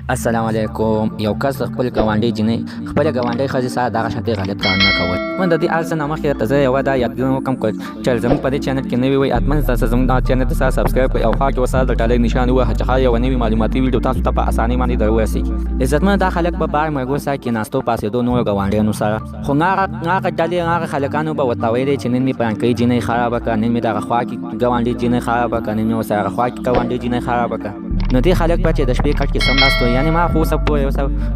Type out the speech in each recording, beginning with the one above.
السلام علیکم. یو کس د خپل ګاونډي جنۍ خپل ګاونډي ښځې سره دغه شانتې غلط کارونه کول. من د دې هر څه نه مخکې درته زه یوه دا یادونه وکړم چې زموږ په دې چینل کې نوي وئ حتما تاسو زموږ دغه چینل ته سره سبسکرایب کړئ او خوا کې ورسره د ټالۍ نشان ووهئ چې هر یوه نوي معلوماتي ویډیو تاسو ته په اسانۍ باندې در ورسېږي. عزتمنو دا خلک په بار مرګو سره کېناستو پاسېدو نورو ګاونډیانو سره، خو هغه ډلې هغه خلکانو به ورته ویلې چې نن مې پلانکۍ جنۍ خرابه کړه، نن مې دغه خوا کې ګاونډي جنۍ خرابه کړه، نن مې ورسره هغه خوا کې ګاونډي جنۍ خرابه کړه. نو دې خلک به چې د شپې کټ کې سملاستو، یعنې ما خو اوسه پورې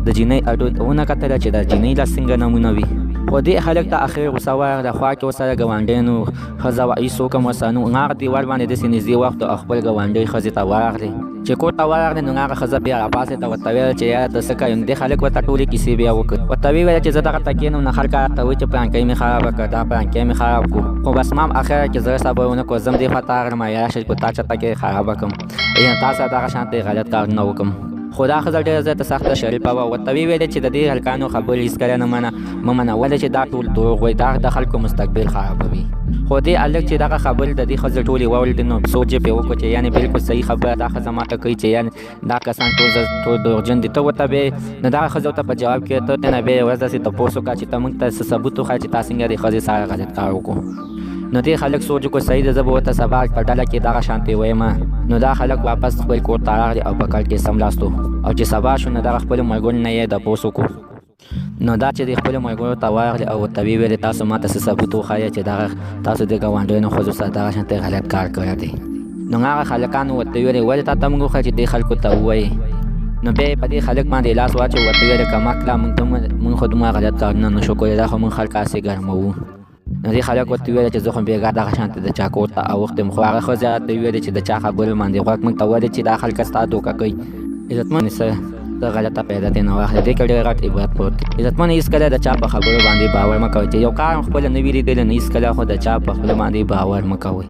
د جنۍ اډو ونه کتله چې د جنۍ لا څنګه نمونه وي. خو دې هلک ته اخر غوسه ورغله، خوا کې ورسره ګاونډیانو ښځه وه هېڅوک هم ورسره نه و. هغه دیوال باندې داسې نږدې وخت او خپل ګاونډۍ ښځې ته ورغلې. چې کور ته ورغلې نو هغه ښځه بیا راپاڅېده، ورته ویل چې یاره ته څه کوې. نو دې هلک ورته ټولې کیسې بیا وکړې، ورته ویې ویل چې زه دغلته کښېنم نو خلک راته وایي چې پلانکۍ مې خرابه کړه، دا پلانکۍ مې خراب کړو. خو بس ما هم اخره کې زړه صبر ونه کړو، زه هم دې خوا ته راغلم راشه په تا چته کې خرابه کړم، تا سره دغه شانتې غلط کارونه وکړم. خو دا ښځه ډېره زیاته سخته شریفه وه، ورته ویې ویلې چې د دې هلکانو خبرې هېڅکله مه منه، ولې چې دا ټول دروغ وایي، دا د خلکو مستقبل خرابوي. خو دې هلک چې دغه خبرې د دې ښځې ټولې واورېدې نو سوچ یې پرې وکړو چې یعنې بالکل صحیح خبره دا ښځه ماته کوي چې یعنې دا کسان ټول دروغجن دي. ته ورته بیا نو دغه ښځه ورته په جواب کې ته نه بیا یوه داسې تپوس وکړه چې ته موږ ته څه ثبوت وښایه چې تا څنګه دې ښځې سره غلط کار وکړو. نو دې خلک سوچ وکړو صحیح ده، زه به ورته سبا په ډله کې دغه شانتې ویم. نو دا خلک واپس خپل کور ته راغلي او په کټ کې سملاستو، او چې سبا شو نو دغه خپلو ملګرو نه یې تپوس وکړو. نو دا چې د خپلو ملګرو ته ورغلې او ورته ویې ویلې تاسو ما ته څه ثبوت وښایه چې دغه تاسو د ګاونډیانو ښځو سره دغه شانتې غلط کار کړی دی. نو هغه خلکانو ورته ویلې ولې تا ته موږ وښایه چې دې خلکو ته ووایې. نو بیا یې په دې خلک باندې لاس واچو، ورته ویلې که مکله موږ خو دومره غلط کارونه نه شو کولی، دا خو موږ خلک هسې ګرموو. نو دې خلک ورته ویلې چې زه خو بېګا دغه شانتې د چا کور ته اوښتې یم. خو هغه ښځې راته ویلې چې د چا خبرو باندې غوږ موږ ته ولې چې دا خلک ستا دوکه کوي. عزتمن څه د غلطه پیدا ترې نه واخلې، دې کې ډېر غټ عبرت پروت دی. عزتمن هېڅکله د چا په خبرو باندې باور مه کوئ، چې یو کار هم خپله نه وي لیدلی نو هېڅکله خو د چا په خپله باندې باور مه کوئ.